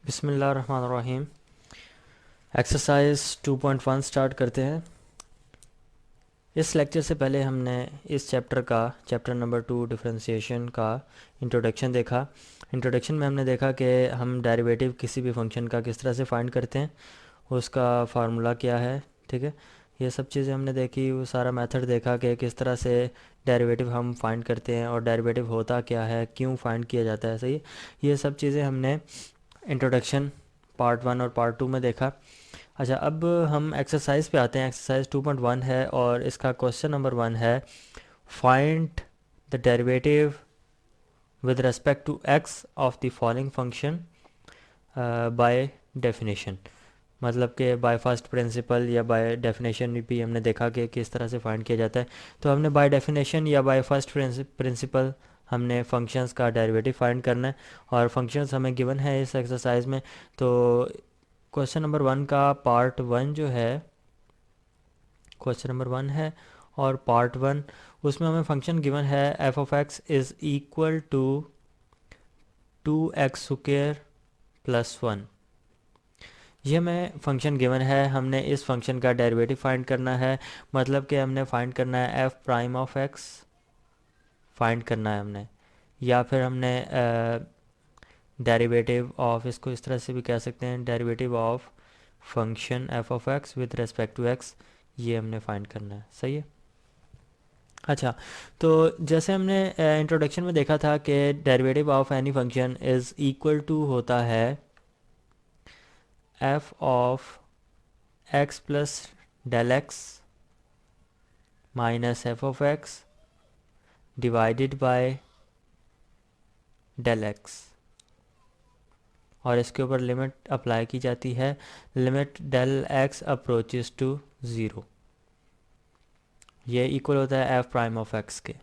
बिस्मिल्लाहिर्रहमानिर्रहीम। Exercise 2.1 start करते हैं। इस लेक्चर से पहले हमने इस चैप्टर नंबर 2 डिफरेंशिएशन का इंट्रोडक्शन देखा। इंट्रोडक्शन में हमने देखा कि हम डेरिवेटिव किसी भी फंक्शन का किस तरह से फाइंड करते हैं, उसका फार्मूला क्या है। ठीक है, ये सब चीज़ें हमने देखी, वो सारा मेथड देखा कि किस तरह से डेरिवेटिव हम फाइंड करते हैं और डेरिवेटिव होता क्या है, क्यों फाइंड किया जाता है। सही, ये सब चीज़ें हमने इंट्रोडक्शन पार्ट 1 और पार्ट 2 में देखा। अच्छा, अब हम एक्सरसाइज पे आते हैं। एक्सरसाइज 2.1 है और इसका क्वेश्चन नंबर 1 है, find the derivative with respect to x of the following function by definition. मतलब कि बाय फर्स्ट प्रिंसिपल या बाय डेफिनेशन भी हमने देखा कि किस तरह से फाइंड किया जाता है। तो हमने बाय डेफिनेशन या बाय फर्स्ट प्रिंसिपल हमने फंक्शंस का डेरिवेटिव फाइंड करना है और फंक्शंस हमें गिवन है इस एक्सरसाइज में। तो क्वेश्चन नंबर 1 का पार्ट 1 जो है, क्वेश्चन नंबर 1 है और पार्ट 1, उसमें हमें फंक्शन गिवन है f of x is equal to 2x² plus 1। ये हमें फंक्शन गिवन है, हमने इस फंक्शन का डेरिवेटिव फाइंड करना है। मतलब कि हमने फाइंड करना है f prime of x find करना है हमने, या फिर हमने डेरिवेटिव ऑफ, इसको इस तरह से भी कह सकते हैं, derivative of function f of x with respect to x, ये हमने फाइंड करना है। सही है। अच्छा, तो जैसे हमने इंट्रोडक्शन में देखा था कि derivative of any function is equal to होता है f of x plus del x minus f of x divided by del x, और इसके ऊपर लिमिट अप्लाई की जाती है, limit del x approaches to zero. ये इक्वल होता है एफ प्राइम ऑफ एक्स के।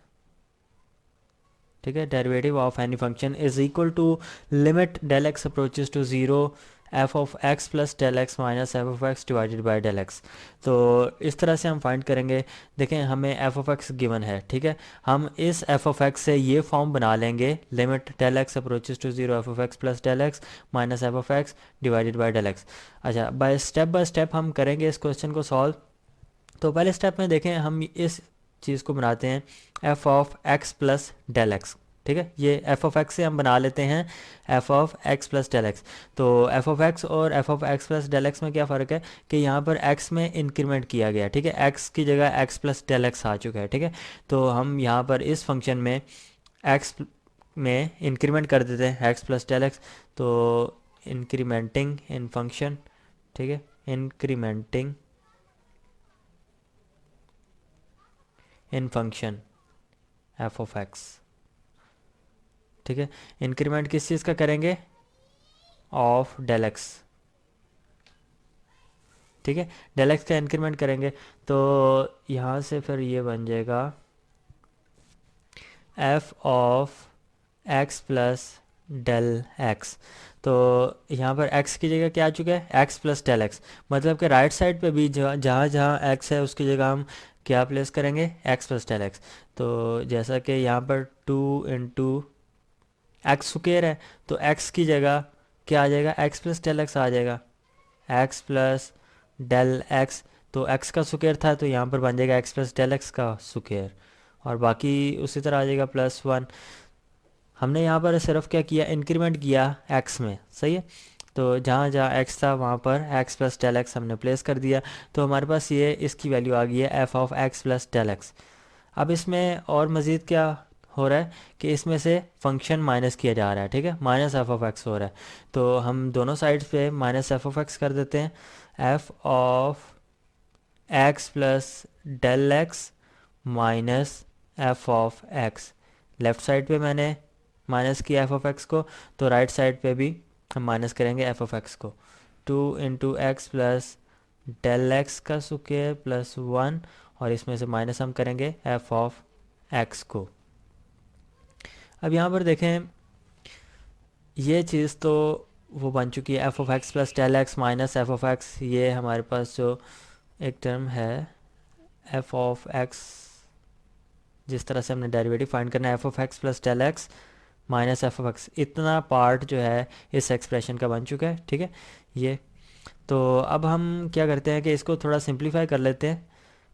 ठीक है, derivative of any function is equal to limit del x approaches to zero f of x plus del x minus f of x divided by del x. तो इस तरह से हम find करेंगे। देखें, हमें एफ ऑफ एक्स गिवन है। ठीक है, हम इस एफ ऑफ एक्स से ये फॉर्म बना लेंगे, limit del x approaches to zero f of x plus del x minus f of x divided by del x. अच्छा, बाय स्टेप हम करेंगे इस क्वेश्चन को सॉल्व। तो पहले स्टेप में देखें, हम इस चीज़ को बनाते हैं f of x plus del x. ठीक है, ये एफ ऑफ एक्स से हम बना लेते हैं f of x plus del x. तो एफ ऑफ एक्स और f of x plus del x में क्या फ़र्क है कि यहाँ पर एक्स में इंक्रीमेंट किया गया। ठीक है, एक्स की जगह एक्स प्लस डेल एक्स आ चुका है। ठीक है, तो हम यहाँ पर इस फंक्शन में एक्स में इंक्रीमेंट कर देते हैं एक्स प्लस डेल एक्स। तो इंक्रीमेंटिंग इन फंक्शन, ठीक है, incriminating in function f of x. ठीक है, इंक्रीमेंट किस चीज़ का करेंगे, ऑफ डेल एक्स। ठीक है, डेल एक्स का इंक्रीमेंट करेंगे। तो यहाँ से फिर ये बन जाएगा f of x plus del x. तो यहाँ पर x की जगह क्या आ चुका है, x प्लस डेल एक्स। मतलब कि राइट साइड पे भी जहाँ जहाँ x है उसकी जगह हम क्या प्लेस करेंगे, x प्लस डेल एक्स। तो जैसा कि यहाँ पर 2 × एक्स स्क्वायर है, तो x की जगह क्या आ जाएगा, x प्लस डेल एक्स आ जाएगा, x प्लस डेल एक्स। तो x का स्क्वायर था तो यहाँ पर बन जाएगा x प्लस डेल एक्स का स्क्वायर, और बाकी उसी तरह आ जाएगा +1। हमने यहाँ पर सिर्फ क्या किया, इंक्रीमेंट किया x में। सही है, तो जहाँ जहाँ x था वहाँ पर x प्लस डेल एक्स हमने प्लेस कर दिया। तो हमारे पास ये इसकी वैल्यू आ गई है f of x plus del x. अब इसमें और मज़ीद क्या हो रहा है कि इसमें से फंक्शन माइनस किया जा रहा है। ठीक है, माइनस एफ ऑफ एक्स हो रहा है। तो हम दोनों साइड्स पे माइनस एफ ऑफ एक्स कर देते हैं, f of x plus del x minus f of x. Left side पे मैंने माइनस किया एफ ऑफ एक्स को, तो राइट साइड पे भी हम माइनस करेंगे एफ ऑफ एक्स को। 2 × एक्स प्लस डेल एक्स का स्क्वायर प्लस 1, और इसमें से माइनस हम करेंगे एफ ऑफ एक्स को। अब यहाँ पर देखें, ये चीज़ तो वो बन चुकी है f of x plus del x minus f of x. ये हमारे पास जो एक टर्म है एफ ऑफ एक्स, जिस तरह से हमने डेरिवेटिव फाइंड करना है f of x plus del x minus f of x, इतना पार्ट जो है इस एक्सप्रेशन का बन चुका है। ठीक है, ये तो अब हम क्या करते हैं कि इसको थोड़ा सिंप्लीफाई कर लेते हैं,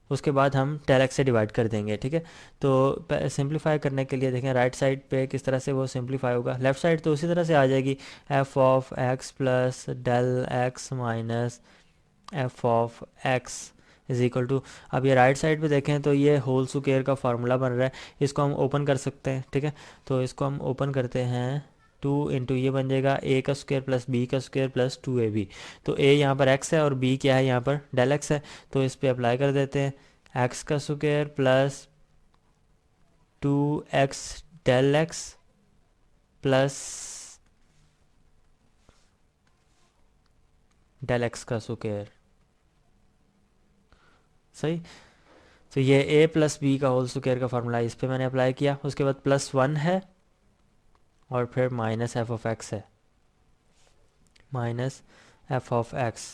उसके बाद हम टेल एक्स से डिवाइड कर देंगे। ठीक है, तो सिंप्लीफाई करने के लिए देखें राइट साइड पे किस तरह से वो सिंप्लीफाई होगा। लेफ़्ट साइड तो उसी तरह से आ जाएगी, f of x plus del x minus f of x is equal to, अब ये राइट साइड पे देखें तो ये होल स्क्वायर का फार्मूला बन रहा है, इसको हम ओपन कर सकते हैं। ठीक है, तो इसको हम ओपन करते हैं, 2 इंटू ये बन जाएगा ए का स्क्वायर प्लस बी का स्क्वायर प्लस 2ab। तो ए यहाँ पर एक्स है और बी क्या है, यहाँ पर डेल एक्स है, तो इस पर अप्लाई कर देते हैं, एक्स का square plus 2x del x plus del x का स्क्वायर। सही, तो ये a प्लस बी का होल स्क्वायर का फार्मूला इस पे मैंने अप्लाई किया, उसके बाद +1 है और फिर माइनस एफ ऑफ एक्स है, माइनस एफ ऑफ एक्स।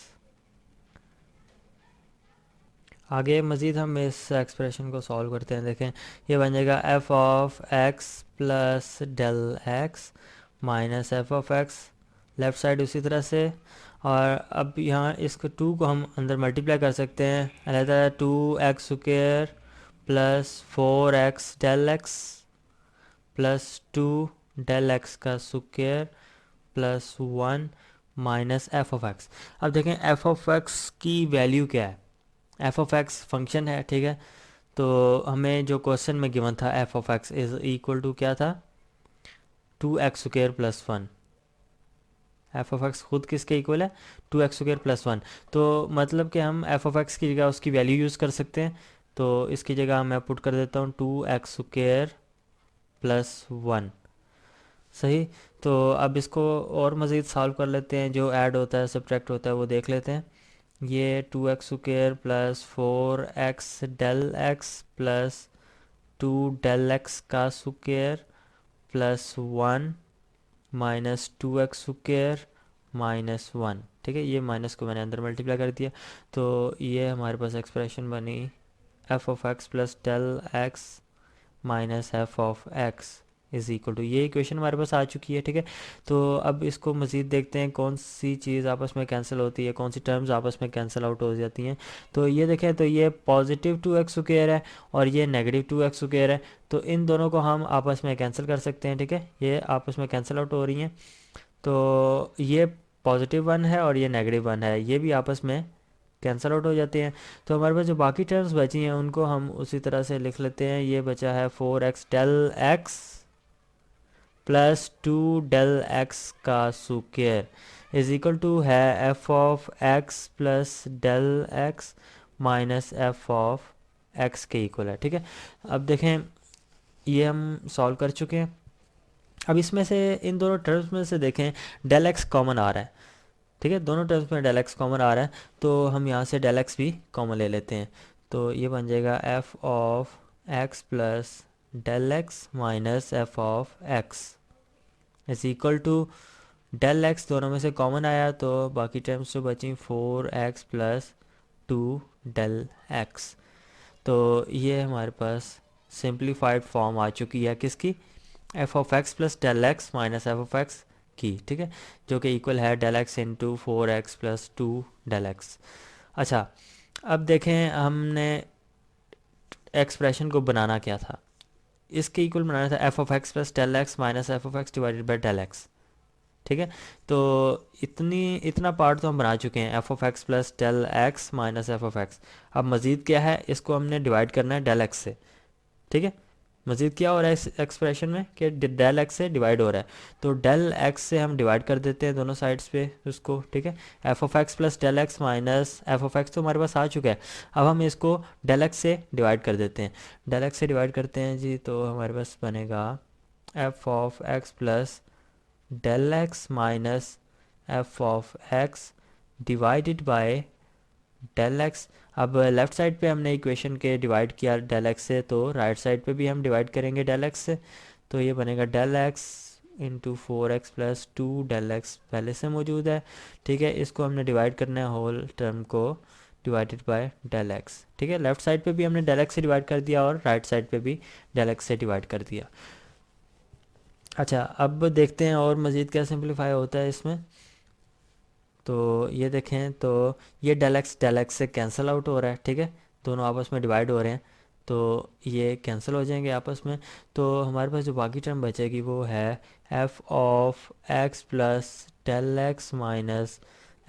आगे मज़ीद हम इस एक्सप्रेशन को सॉल्व करते हैं। देखें ये बन जाएगा f of x plus del x minus f of x, left side उसी तरह से, और अब यहाँ इसको 2 को हम अंदर मल्टीप्लाई कर सकते हैं, अलहदा 2x square plus 4x del x plus 2 del x का square plus 1 minus f of x. अब देखें एफ ऑफ एक्स की वैल्यू क्या है, एफ ऑफ एक्स फंक्शन है। ठीक है, तो हमें जो क्वेश्चन में गिवन था f of x is equal to क्या था, 2x square plus 1। F of x खुद किसके इक्वल है, 2x स्क्वायर प्लस 1। तो मतलब कि हम एफ ऑफ एक्स की जगह उसकी वैल्यू यूज़ कर सकते हैं, तो इसकी जगह मैं पुट कर देता हूँ 2x स्क्वायर प्लस 1। सही, तो अब इसको और मज़ीद सॉल्व कर लेते हैं, जो ऐड होता है सब्ट्रैक्ट होता है वो देख लेते हैं। ये 2x square plus 4x del x plus 2 del x का square plus 1 minus 2x square minus 1। ठीक है, ये माइनस को मैंने अंदर मल्टीप्लाई कर दिया, तो ये हमारे पास एक्सप्रेशन बनी f of x plus del x minus f of x is equal to, ये इक्वेशन हमारे पास आ चुकी है। ठीक है, तो अब इसको मज़ीद देखते हैं कौन सी चीज़ आपस में कैंसिल होती है, कौन सी टर्म्स आपस में कैंसिल आउट हो जाती हैं। तो ये देखें, तो ये पॉजिटिव 2x स्क्वायर है और ये नेगेटिव 2x स्क्वायर है, तो इन दोनों को हम आपस में कैंसिल कर सकते हैं। ठीक है, ये आपस में कैंसिल आउट हो रही हैं, तो ये +1 है और ये -1 है, ये भी आपस में कैंसिल आउट हो जाते हैं। तो हमारे पास जो बाकी टर्म्स बची हैं उनको हम उसी तरह से लिख लेते हैं। ये बचा है 4x del x plus 2 del x का स्क्वायर इज इक्वल टू है f of x plus del x minus f of x के इक्वल है। ठीक है, अब देखें ये हम सॉल्व कर चुके हैं। अब इसमें से इन दोनों टर्म्स में से देखें डेल एक्स कॉमन आ रहा है। ठीक है, दोनों टर्म्स में डेल एक्स कॉमन आ रहा है, तो हम यहाँ से डेल एक्स भी कॉमन ले लेते हैं, तो ये बन जाएगा f of x plus del x minus f of x is equal to del x दोनों में से कॉमन आया, तो बाकी टर्म्स जो बची 4x प्लस 2 डेल एक्स। तो ये हमारे पास सिंप्लीफाइड फॉर्म आ चुकी है किसकी, f of x plus del x minus f of x की। ठीक है, जो कि इक्वल है del x into 4x plus 2 del x. अच्छा, अब देखें हमने एक्सप्रेशन को बनाना क्या था, इसके इक्वल बनाना था f of x plus del x minus f of x divided by del x. ठीक है, तो इतना पार्ट तो हम बना चुके हैं, f of x plus del x minus f of x. अब मज़ीद क्या है, इसको हमने डिवाइड करना है डेल एक्स से। ठीक है, मज़ीद क्या हो रहा है इस एक्सप्रेशन में कि डेल एक्स से डिवाइड हो रहा है, तो डेल एक्स से हम डिवाइड कर देते हैं दोनों साइड्स पे उसको। ठीक है, f of x plus del x minus f of x तो हमारे पास आ चुका है, अब हम इसको डेल एक्स से डिवाइड कर देते हैं। डेल एक्स से डिवाइड करते हैं जी, तो हमारे पास बनेगा f of x plus del x minus f of x divided by del x. अब लेफ़्ट साइड पे हमने इक्वेशन के डिवाइड किया डेल एक्स से, तो राइट साइड पे भी हम डिवाइड करेंगे डेल एक्स से, तो ये बनेगा del x into 4x plus 2 del x पहले से मौजूद है। ठीक है, इसको हमने डिवाइड करना है होल टर्म को डिवाइडेड बाय डेल एक्स। ठीक है, लेफ़्ट साइड पे भी हमने डेल एक्स से डिवाइड कर दिया और राइट साइड पे भी डेल एक्स से डिवाइड कर दिया। अच्छा, अब देखते हैं और मज़ीद क्या सिंप्लीफाई होता है इसमें। तो ये देखें तो ये डेल एक्स से कैंसिल आउट हो रहा है, ठीक है, दोनों आपस में डिवाइड हो रहे हैं, तो ये कैंसिल हो जाएंगे आपस में। तो हमारे पास जो बाकी टर्म बचेगी वो है f of x plus del x minus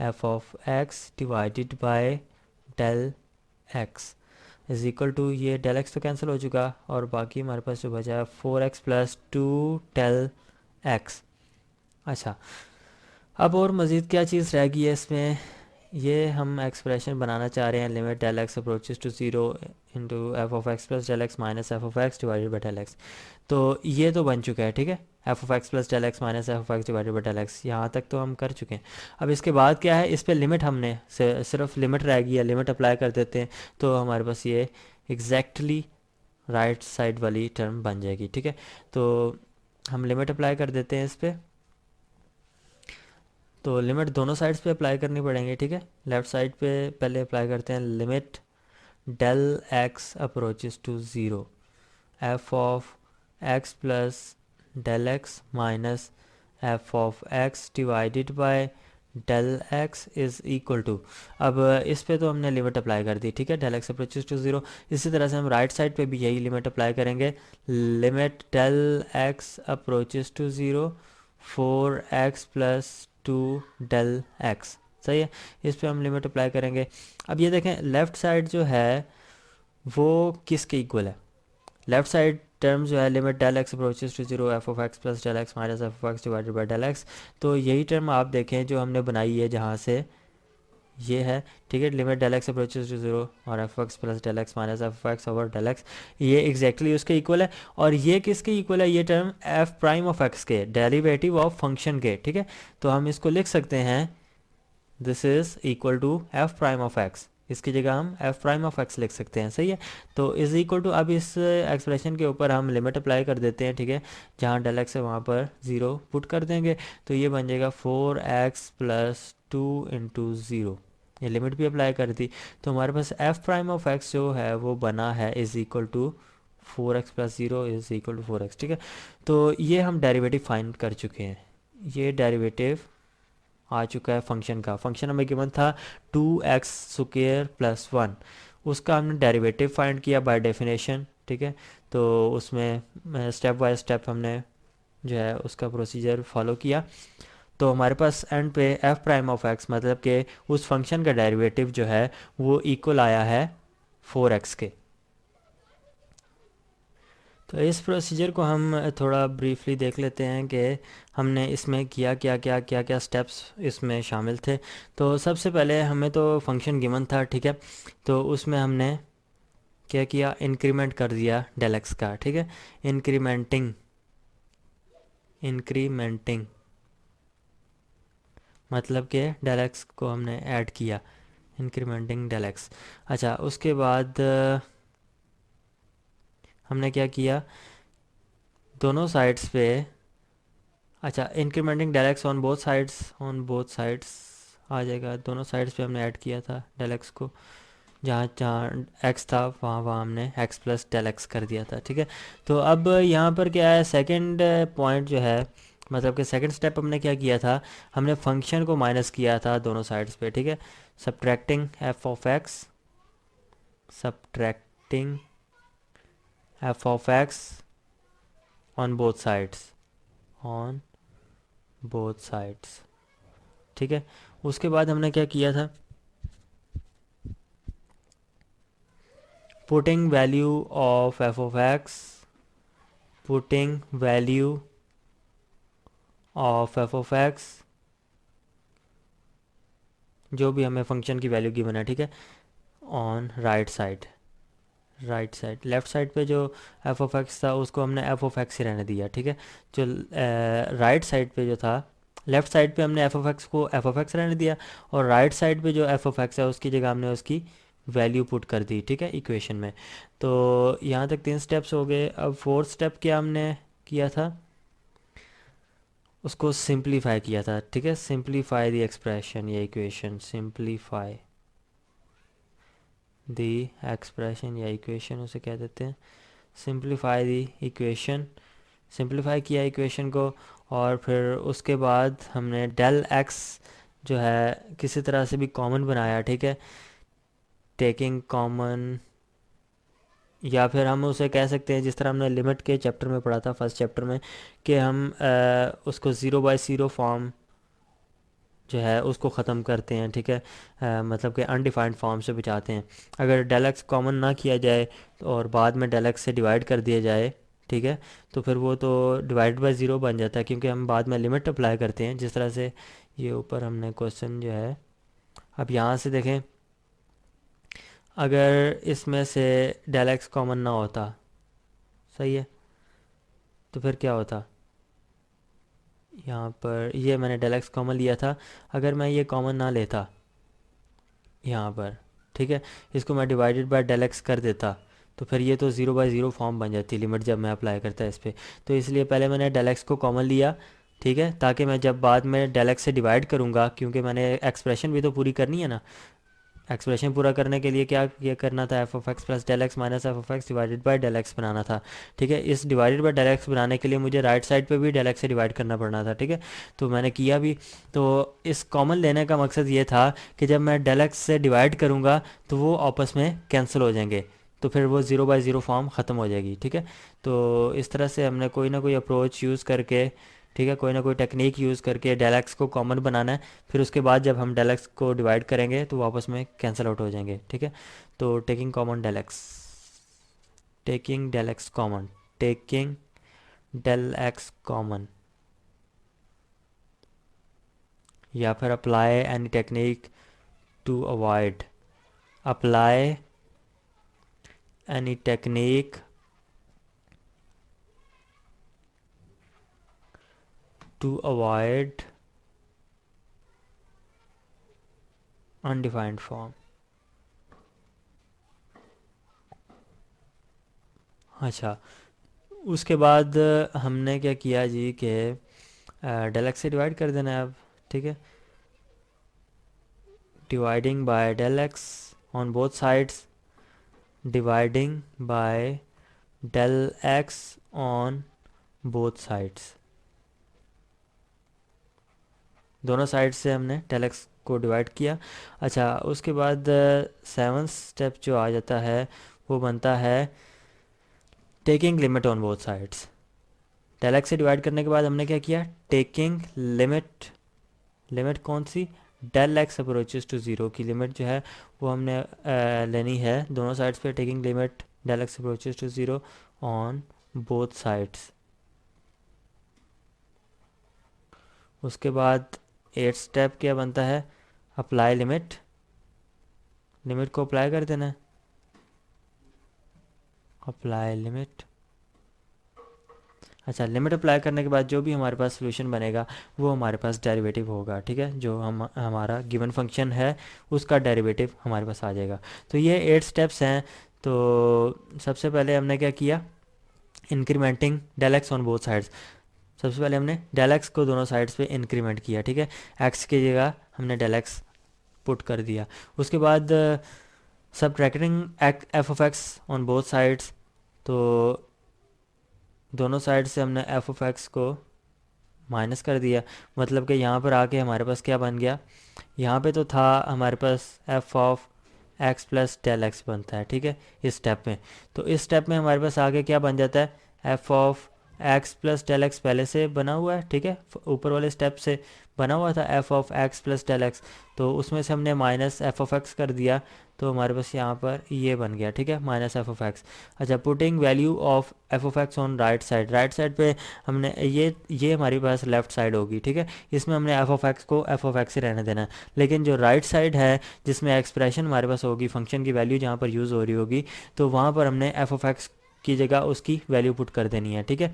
f of x divided by del x is equal to, ये डेल एक्स तो कैंसिल हो चुका और बाकी हमारे पास जो बचा है 4x plus two del x. अच्छा, अब और मज़ीद क्या चीज़ रह गई है इसमें, ये हम एक्सप्रेशन बनाना चाह रहे हैं limit del x approaches to zero into f of x plus del x minus f of x divided by del x. तो ये तो बन चुका है, ठीक है, f of x plus del x minus f of x divided by del x, यहाँ तक तो हम कर चुके हैं। अब इसके बाद क्या है, इस पर लिमिट हमने सिर्फ लिमिट रह गई है, लिमिट अप्लाई कर देते हैं तो हमारे पास ये एग्जैक्टली राइट साइड वाली टर्म बन जाएगी, ठीक है। तो हम लिमिट अप्लाई कर देते हैं इस पर। तो लिमिट दोनों साइड्स पे अप्लाई करनी पड़ेंगे, ठीक है। लेफ़्ट साइड पे पहले अप्लाई करते हैं limit del x approaches to zero f of x plus del x minus f of x divided by del x is equal to, अब इस पे तो हमने लिमिट अप्लाई कर दी, ठीक है, del x approaches to zero. इसी तरह से हम राइट साइड पे भी यही लिमिट अप्लाई करेंगे, limit del x approaches to zero 4x plus two del x, सही है, इस पे हम लिमिट अप्लाई करेंगे। अब ये देखें लेफ़्ट साइड जो है वो किसके इक्वल है, लेफ्ट साइड टर्म जो है limit del x approaches to zero f of x plus del x minus f of x divided by del x. तो यही टर्म आप देखें जो हमने बनाई है जहाँ से, ये है, ठीक है, limit del x approaches to zero और f x plus del x minus f x over del x, ये एग्जैक्टली उसके इक्वल है। और ये किसके इक्वल है, ये term f prime of x के, डेरिवेटिव ऑफ फंक्शन के, ठीक है। तो हम इसको लिख सकते हैं this is equal to f prime of x, इसकी जगह हम एफ प्राइम ऑफ एक्स लिख सकते हैं, सही है। तो इज इक्वल टू, अब इस एक्सप्रेशन के ऊपर हम लिमिट अप्लाई कर देते हैं, ठीक है, जहाँ डेल एक्स है वहाँ पर ज़ीरो पुट कर देंगे, तो ये बन जाएगा 4x plus two into zero, ये लिमिट भी अप्लाई कर दी। तो हमारे पास एफ प्राइम ऑफ एक्स जो है वो बना है is equal to 4x plus zero is equal to 4x, ठीक है। तो ये हम डेरिवेटिव फाइंड कर चुके हैं, ये डेरिवेटिव आ चुका है फंक्शन का। फंक्शन हमें गिवन था 2x स्क्वेयर प्लस वन, उसका हमने डेरिवेटिव फाइंड किया बाय डेफिनेशन, ठीक है। तो उसमें स्टेप बाय स्टेप हमने जो है उसका प्रोसीजर फॉलो किया। तो हमारे पास एंड पे एफ प्राइम ऑफ एक्स मतलब कि उस फंक्शन का डेरिवेटिव जो है वो इक्वल आया है 4x के। तो इस प्रोसीजर को हम थोड़ा ब्रीफली देख लेते हैं कि हमने इसमें किया क्या क्या क्या क्या स्टेप्स इसमें शामिल थे। तो सबसे पहले हमें तो फंक्शन गिवन था, ठीक है, तो उसमें हमने क्या किया, इंक्रीमेंट कर दिया डेल एक्स का, ठीक है, इंक्रीमेंटिंग इंक्रीमेंटिंग मतलब कि डेल एक्स को हमने ऐड किया, इंक्रीमेंटिंग डेल एक्स। अच्छा, उसके बाद हमने क्या किया, दोनों साइड्स पे, अच्छा, incrementing del x on both sides आ जाएगा, दोनों साइड्स पे हमने ऐड किया था डेल एक्स को, जहाँ जहाँ एक्स था वहाँ वहाँ हमने एक्स प्लस डेल एक्स कर दिया था, ठीक है। तो अब यहाँ पर क्या है, सेकंड पॉइंट जो है, मतलब कि सेकंड स्टेप हमने क्या किया था, हमने फंक्शन को माइनस किया था दोनों साइड्स पे, ठीक है, subtracting F of x, subtracting F of x on both sides, on both sides, ठीक है। उसके बाद हमने क्या किया था, putting value of f of x, putting value of f of x, जो भी हमें फंक्शन की वैल्यू गिवन है, ठीक है, on right side, right side, left side पे जो एफ ऑफ एक्स था उसको हमने एफ ऑफ एक्स ही रहने दिया, ठीक है। जो राइट साइड पे जो था, लेफ्ट साइड पे हमने एफ ऑफ एक्स को एफ ऑफ एक्स रहने दिया, और राइट साइड पे जो एफ ऑफ एक्स है उसकी जगह हमने उसकी वैल्यू पुट कर दी, ठीक है, इक्वेशन में। तो यहाँ तक 3 स्टेप्स हो गए। अब फोर्थ स्टेप क्या हमने किया था, उसको सिंप्लीफाई किया था, ठीक है, सिंप्लीफाई द एक्सप्रेशन या इक्वेशन, सिंप्लीफाई द एक्सप्रेशन या इक्वेशन उसे कह देते हैं, सिंप्लीफाई द इक्वेशन सिंप्लीफाई किया इक्वेशन को, और फिर उसके बाद हमने डेल एक्स जो है किसी तरह से भी कॉमन बनाया, ठीक है, टेकिंग कॉमन, या फिर हम उसे कह सकते हैं जिस तरह हमने लिमिट के चैप्टर में पढ़ा था, फर्स्ट चैप्टर में, कि हम उसको ज़ीरो बाय ज़ीरो फॉर्म जो है उसको ख़त्म करते हैं, ठीक है, मतलब कि अनडिफाइंड फॉर्म से बचाते हैं। अगर डेल एक्स कॉमन ना किया जाए और बाद में डेल एक्स से डिवाइड कर दिया जाए, ठीक है, तो फिर वो तो डिवाइड बाय ज़ीरो बन जाता है, क्योंकि हम बाद में लिमिट अप्लाई करते हैं, जिस तरह से ये ऊपर हमने क्वेश्चन जो है, अब यहाँ से देखें, अगर इसमें से डेल एक्स कॉमन ना होता, सही है, तो फिर क्या होता, यहाँ पर ये मैंने डेल एक्स कॉमन लिया था, अगर मैं ये कॉमन ना लेता यहाँ पर, ठीक है, इसको मैं डिवाइडेड बाय डेल एक्स कर देता, तो फिर ये तो ज़ीरो बाय ज़ीरो फॉर्म बन जाती लिमिट जब मैं अप्लाई करता इस पर। तो इसलिए पहले मैंने डेल एक्स को कॉमन लिया, ठीक है, ताकि मैं जब बाद में डेल एक्स से डिवाइड करूँगा, क्योंकि मैंने एक्सप्रेशन भी तो पूरी करनी है ना, एक्सप्रेशन पूरा करने के लिए क्या ये करना था, f of x plus del x minus f of x divided by del x बनाना था, ठीक है। इस डिवाइडेड बाय डेल एक्स बनाने के लिए मुझे राइट साइड पे भी डेल एक्स से डिवाइड करना पड़ना था, ठीक है, तो मैंने किया भी। तो इस कॉमन लेने का मकसद ये था कि जब मैं डेल एक्स से डिवाइड करूँगा तो वो आपस में कैंसिल हो जाएंगे, तो फिर वो ज़ीरो बाय ज़ीरो फॉर्म ख़त्म हो जाएगी, ठीक है। तो इस तरह से हमने कोई ना कोई अप्रोच यूज़ करके, ठीक है, कोई ना कोई टेक्निक यूज़ करके डेल एक्स को कॉमन बनाना है, फिर उसके बाद जब हम डेल एक्स को डिवाइड करेंगे तो वो आपस में कैंसिल आउट हो जाएंगे, ठीक है। तो taking common del x, taking del x common, taking del x common, या फिर apply any technique to avoid, apply any technique to avoid undefined form. अच्छा, उसके बाद हमने क्या किया जी कि डेल एक्स से डिवाइड कर देना है अब, ठीक है, dividing by del x on both sides, dividing by del x on both sides, दोनों साइड से हमने del x को डिवाइड किया। अच्छा, उसके बाद सेवन स्टेप जो आ जाता है वो बनता है taking limit on both sides. del x से डिवाइड करने के बाद हमने क्या किया, टेकिंग लिमिट, लिमिट कौन सी, del x approaches to zero की लिमिट जो है वो हमने लेनी है दोनों साइड्स पे, taking limit del x approaches to zero on both sides. उसके बाद एट स्टेप क्या बनता है, अप्लाई लिमिट, लिमिट को अप्लाई कर देना है, अप्लाई लिमिट। अच्छा, लिमिट अप्लाई करने के बाद जो भी हमारे पास सोल्यूशन बनेगा वो हमारे पास डेरिवेटिव होगा, ठीक है, जो हम हमारा गिवन फंक्शन है उसका डेरिवेटिव हमारे पास आ जाएगा। तो ये एट स्टेप्स हैं। तो सबसे पहले हमने क्या किया, incrementing del x on both sides, सबसे पहले हमने डेल एक्स को दोनों साइड्स पे इंक्रीमेंट किया, ठीक है, एक्स की जगह हमने डेल एक्स पुट कर दिया। उसके बाद subtracting F of x on both sides, तो दोनों साइड से हमने एफ ऑफ एक्स को माइनस कर दिया, मतलब कि यहाँ पर आके हमारे पास क्या बन गया, यहाँ पे तो था हमारे पास F of x plus del x बनता है, ठीक है, इस स्टेप में। तो इस स्टेप में हमारे पास आगे क्या बन जाता है, f of x plus del x पहले से बना हुआ है, ठीक है, ऊपर वाले स्टेप से बना हुआ था f of x plus del x, तो उसमें से हमने माइनस एफ ऑफ एक्स कर दिया, तो हमारे पास यहाँ पर ये बन गया, ठीक है, माइनस एफ ऑफ एक्स। अच्छा, putting value of f of x on right side, right side पे हमने ये हमारे पास लेफ्ट साइड होगी, ठीक है, इसमें हमने एफ ऑफ एक्स को एफ ऑफ एक्स ही रहने देना है। लेकिन जो राइट साइड है जिसमें एक्सप्रेशन हमारे पास होगी, फंक्शन की वैल्यू जहाँ पर यूज़ हो रही होगी, तो वहाँ पर हमने एफ ऑफ एक्स की जगह उसकी वैल्यू पुट कर देनी है, ठीक है।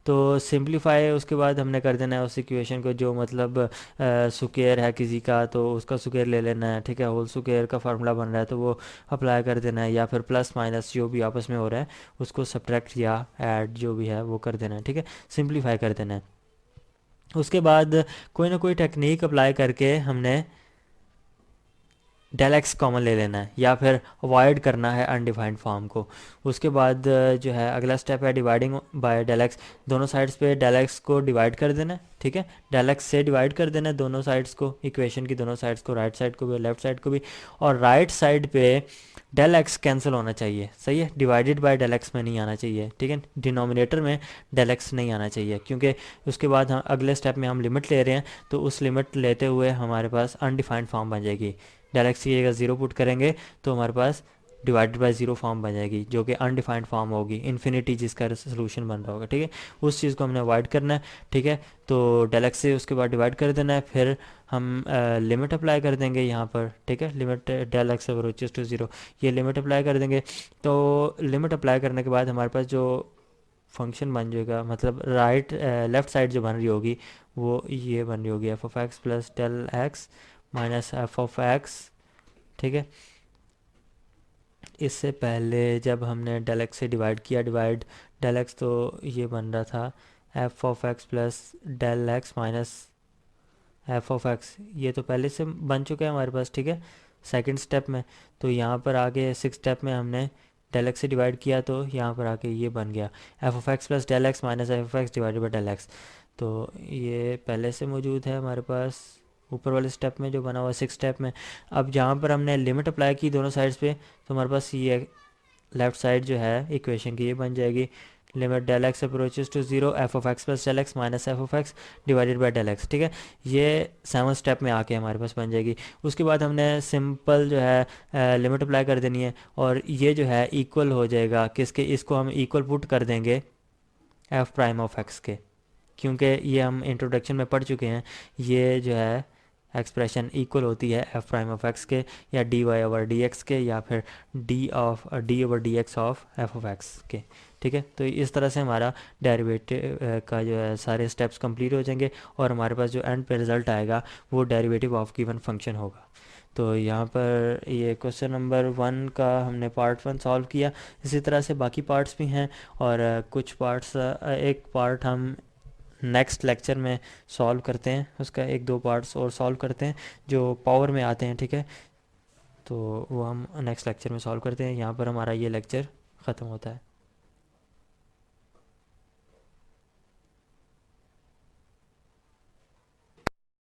तो सिंप्लीफाई उसके बाद हमने कर देना है उस इक्वेशन को, जो मतलब सुकेयर है किसी का तो उसका सुकेयर ले लेना है, ठीक है, होल सुकेयर का फार्मूला बन रहा है तो वो अप्लाई कर देना है, या फिर प्लस माइनस जो भी आपस में हो रहा है उसको सब्ट्रैक्ट या ऐड जो भी है वो कर देना है, ठीक है, सिंप्लीफाई कर देना है। उसके बाद कोई ना कोई टेक्निक अप्लाई करके हमने डेल एक्स कॉमन ले लेना है या फिर अवॉइड करना है अनडिफाइंड फॉर्म को। उसके बाद जो है अगला स्टेप है डिवाइडिंग बाय डेल एक्स। दोनों साइड्स पे डेल एक्स को डिवाइड कर देना है, ठीक है। डेल एक्स से डिवाइड कर देना है दोनों साइड्स को, इक्वेशन की दोनों साइड्स को, राइट साइड को भी और लेफ्ट साइड को भी। और राइट साइड पे डेल एक्स कैंसिल होना चाहिए, सही है, डिवाइडेड बाय डेल एक्स में नहीं आना चाहिए, ठीक है। डिनोमिनेटर में डेल एक्स नहीं आना चाहिए, क्योंकि उसके बाद हम अगले स्टेप में हम लिमिट ले रहे हैं, तो उस लिमिट लेते हुए हमारे पास अनडिफाइंड फॉर्म बन जाएगी। डेल एक्स की जगह ज़ीरो पुट करेंगे तो हमारे पास डिवाइडेड बाय ज़ीरो फॉर्म बन जाएगी, जो कि अनडिफाइंड फॉर्म होगी, इन्फिनिटी जिसका सोल्यूशन बन रहा होगा, ठीक है। उस चीज़ को हमने अवॉइड करना है, ठीक है। तो डेल एक्स से उसके बाद डिवाइड कर देना है, फिर हम लिमिट अप्लाई कर देंगे यहाँ पर, ठीक है। Limit del x approaches to zero, ये लिमिट अप्लाई कर देंगे। तो लिमिट अप्लाई करने के बाद हमारे पास जो फंक्शन बन जाएगा, मतलब राइट लेफ्ट साइड जो बन रही होगी वो ये बन रही होगी f of x plus del x minus f of x, ठीक है। इससे पहले जब हमने डेल एक्स से डिवाइड किया, डिवाइड डेल एक्स, तो ये बन रहा था f of x plus del x minus f of x. ये तो पहले से बन चुका है हमारे पास, ठीक है, सेकंड स्टेप में। तो यहाँ पर आगे सिक्स स्टेप में हमने डेल एक्स से डिवाइड किया, तो यहाँ पर आके ये बन गया f of x plus del x minus f of x divided by del x. तो ये पहले से मौजूद है हमारे पास ऊपर वाले स्टेप में जो बना हुआ है सिक्स स्टेप में। अब जहाँ पर हमने लिमिट अप्लाई की दोनों साइड्स पे, तो हमारे पास ये लेफ्ट साइड जो है इक्वेशन की ये बन जाएगी limit del x approaches to zero f of x plus del x minus f of x divided by del x, ठीक है। ये सेवन स्टेप में आके हमारे पास बन जाएगी। उसके बाद हमने सिंपल जो है लिमिट अप्लाई कर देनी है, और ये जो है इक्वल हो जाएगा किसके, इसको हम इक्वल पुट कर देंगे एफ प्राइम ऑफ एक्स के, क्योंकि ये हम इंट्रोडक्शन में पढ़ चुके हैं। ये जो है एक्सप्रेशन इक्वल होती है एफ प्राइम ऑफ एक्स के, या d y over d x के, या फिर d over d x of f of x के, ठीक है। तो इस तरह से हमारा डेरिवेटिव का जो है सारे स्टेप्स कंप्लीट हो जाएंगे, और हमारे पास जो एंड पे रिज़ल्ट आएगा वो डेरिवेटिव ऑफ गिवन फंक्शन होगा। तो यहाँ पर ये क्वेश्चन नंबर 1 का हमने पार्ट 1 सॉल्व किया। इसी तरह से बाकी पार्ट्स भी हैं, और कुछ पार्ट्स, एक पार्ट हम नेक्स्ट लेक्चर में सॉल्व करते हैं, उसका एक दो पार्ट्स और सॉल्व करते हैं जो पावर में आते हैं, ठीक है। तो वो हम नेक्स्ट लेक्चर में सॉल्व करते हैं। यहाँ पर हमारा ये लेक्चर ख़त्म होता है।